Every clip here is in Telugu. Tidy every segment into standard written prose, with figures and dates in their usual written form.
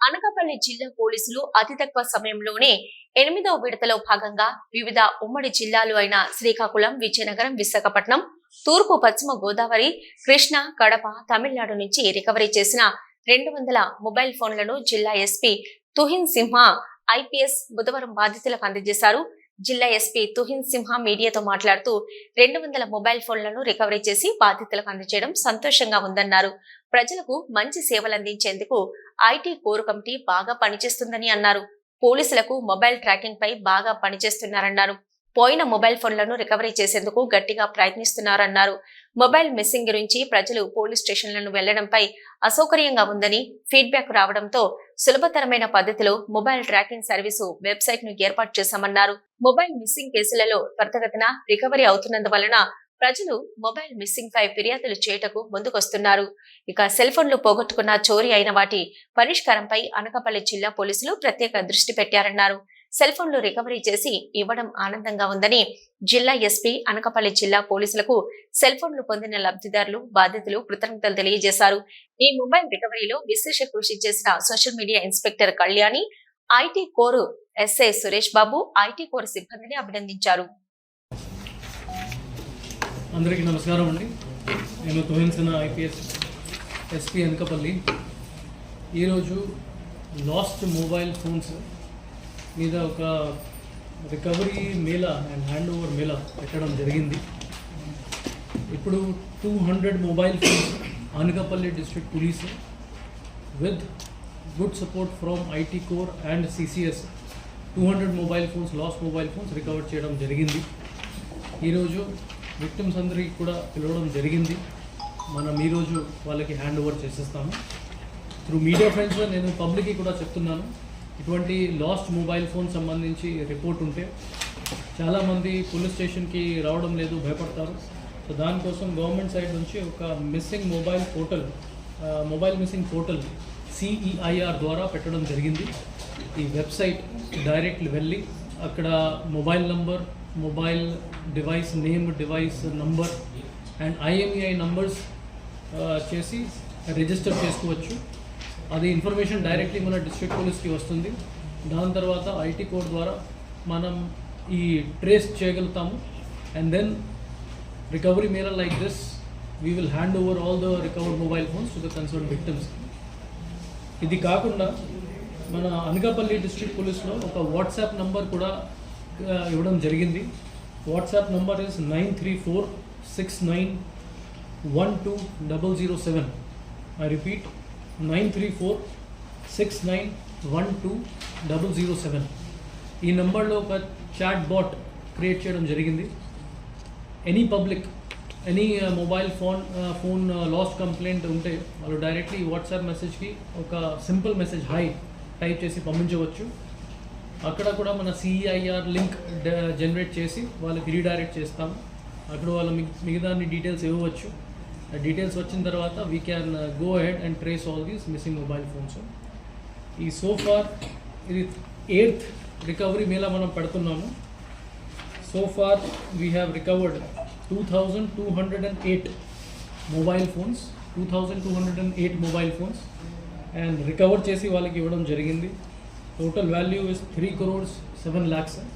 అనకాపల్లి జిల్లా పోలీసులు అతి తక్కువ సమయంలోనే 8వ విడతలో భాగంగా వివిధ ఉమ్మడి జిల్లాలు అయిన శ్రీకాకుళం, విజయనగరం, విశాఖపట్నం, తూర్పు పశ్చిమ గోదావరి, కృష్ణా, కడప, తమిళనాడు నుంచి రికవరీ చేసిన 200 మొబైల్ ఫోన్లను జిల్లా ఎస్పీ తుహిన్ సింహ ఐపీఎస్ బుధవారం బాధితులకు అందజేశారు. జిల్లా ఎస్పీ తుహిన్ సింహ మీడియాతో మాట్లాడుతూ 200 మొబైల్ ఫోన్లను రికవరీ చేసి బాధితులకు అందజేయడం సంతోషంగా ఉందన్నారు. ప్రజలకు మంచి సేవలందించేందుకు ఐటీ కోర్ కమిటీ బాగా పనిచేస్తుందని అన్నారు. పోలీసులకు మొబైల్ ట్రాకింగ్ పై బాగా పనిచేస్తున్నారన్నారు. పోయిన మొబైల్ ఫోన్లను రికవరీ చేసేందుకు గట్టిగా ప్రయత్నిస్తున్నారన్నారు. మొబైల్ మిస్సింగ్ గురించి ప్రజలు పోలీస్ స్టేషన్లను వెళ్లడంపై అసౌకర్యంగా ఉందని ఫీడ్బ్యాక్ రావడంతో సులభతరమైన పద్ధతిలో మొబైల్ ట్రాకింగ్ సర్వీసు వెబ్సైట్ ను ఏర్పాటు చేశామన్నారు. మొబైల్ మిస్సింగ్ కేసులలో త్వరితగతిన రికవరీ అవుతున్నందువలన ప్రజలు మొబైల్ మిస్సింగ్ పై ఫిర్యాదులు చేయటకు ముందుకొస్తున్నారు. ఇక సెల్ ఫోన్లు పోగొట్టుకున్న చోరీ అయిన వాటి పరిష్కారంపై అనకాపల్లి జిల్లా పోలీసులు ప్రత్యేక దృష్టి పెట్టారన్నారు. సెల్ ఫోన్లు రికవరీ చేసి ఇవ్వడం ఆనందంగా ఉందని జిల్లా ఎస్పీ అనకాపల్లి జిల్లా పోలీసులకు సెల్ ఫోన్లు పొందిన లబ్ధిదారులు, బాధితులు కృతజ్ఞతలు తెలియజేశారు. ఈ మొబైల్ రికవరీలో విశేష కృషి చేసిన social media inspector Kalyani, IT core SI Suresh Babu, IT core సిబ్బందిని అభినందించారు. అందరికీ నమస్కారం అండి. నేను తుహిన్ సిన్హా ఐపీఎస్ ఎస్పీ అనకాపల్లి. ఈరోజు లాస్ట్ మొబైల్ ఫోన్స్ మీద ఒక recovery Mela and hand over Mela పెట్టడం జరిగింది. ఇప్పుడు 200 mobile phones Anakapalli district police with good support from IT core and CCS 200 mobile phones, last mobile phones recover చేయడం జరిగింది. ఈరోజు విక్టిమ్స్ అందరికీ కూడా పిలవడం జరిగింది. మనం ఈరోజు వాళ్ళకి హ్యాండ్ ఓవర్ చేసేస్తాము. త్రూ మీడియా ఫ్రెండ్స్ నేను పబ్లిక్కి కూడా చెప్తున్నాను, ఇటువంటి లాస్ట్ మొబైల్ ఫోన్ సంబంధించి రిపోర్ట్ ఉంటే చాలామంది పోలీస్ స్టేషన్కి రావడం లేదు, భయపడతారు. సో దానికోసం గవర్నమెంట్ సైడ్ నుంచి ఒక missing mobile missing portal CEIR ద్వారా పెట్టడం జరిగింది. ఈ వెబ్సైట్ డైరెక్ట్ వెళ్ళి అక్కడ mobile number, mobile device name, device number and IMEI numbers చేసి రిజిస్టర్ చేసుకోవచ్చు. అది ఇన్ఫర్మేషన్ డైరెక్ట్లీ మన డిస్ట్రిక్ట్ పోలీస్కి వస్తుంది. దాని తర్వాత ఐటీ కోడ్ ద్వారా మనం ఈ ట్రేస్ చేయగలుగుతాము. అండ్ దెన్ రికవరీ మేళా like this we will hand over all the recovered mobile phones to the concern victims. ఇది కాకుండా మన అనకాపల్లి డిస్ట్రిక్ట్ పోలీస్లో ఒక వాట్సాప్ నంబర్ కూడా ఇవ్వడం జరిగింది. WhatsApp number is 9346912007. I repeat 9346912007. ఈ నంబర్లో ఒక చాట్ బాట్ క్రియేట్ చేయడం జరిగింది. Any public any mobile phone last complaint ఉంటే వాళ్ళు డైరెక్ట్లీ వాట్సాప్ మెసేజ్కి ఒక సింపుల్ మెసేజ్ హై టైప్ చేసి పంపించవచ్చు. అక్కడ కూడా మన CEIR లింక్ జనరేట్ చేసి వాళ్ళకి రీడైరెక్ట్ చేస్తాము. అక్కడ వాళ్ళ మిగతా డీటెయిల్స్ ఇవ్వవచ్చు. డీటెయిల్స్ వచ్చిన తర్వాత we can go ahead and trace all these missing mobile phones. ఈ సోఫార్ ఇది 8th రికవరీ మేళా మనం పెడుతున్నాము. So far we have recovered 2208 mobile phones, 2208 mobile phones and recover చేసి వాళ్ళకి ఇవ్వడం జరిగింది. Total value is 3,07,00,000.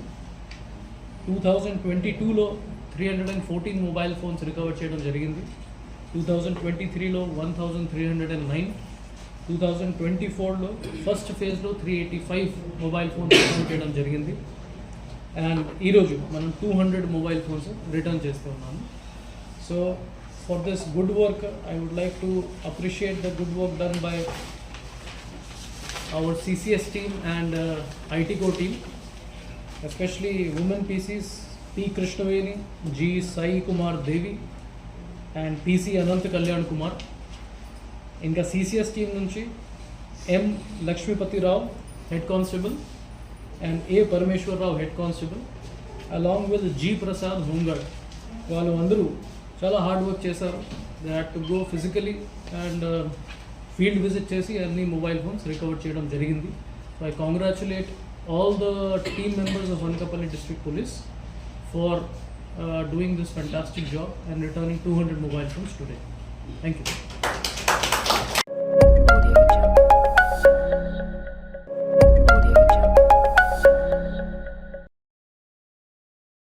2022లో 314 mobile phones recover చేయడం జరిగింది. 2023లో 1,309. 2024లో ఫస్ట్ ఫేజ్లో 385 మొబైల్ ఫోన్స్ రిటర్న్ చేయడం జరిగింది. అండ్ ఈరోజు మనం 200 మొబైల్ ఫోన్స్ రిటర్న్ చేస్తూ ఉన్నాము. So for this good work I would like to appreciate the good work done by our CCS team and IT Core team, especially women PCs P. Krishnaveni, G. Sai Kumar Devi and PC Anant Kalyan Kumar. Inka CCS team nunchi M. Lakshmipati Rao, Head Constable, and A. Parameshwar Rao, Head Constable, along with G. Prasad Hongad. Vallu andaru chala hard work chesaru. They had to go physically and field visit చేసి అన్ని మొబైల్ ఫోన్స్ రికవర్ చేయడం జరిగింది. So I congratulate all the team members of Anakapalli district police for doing this fantastic job and returning 200 mobile phones today. Thank you.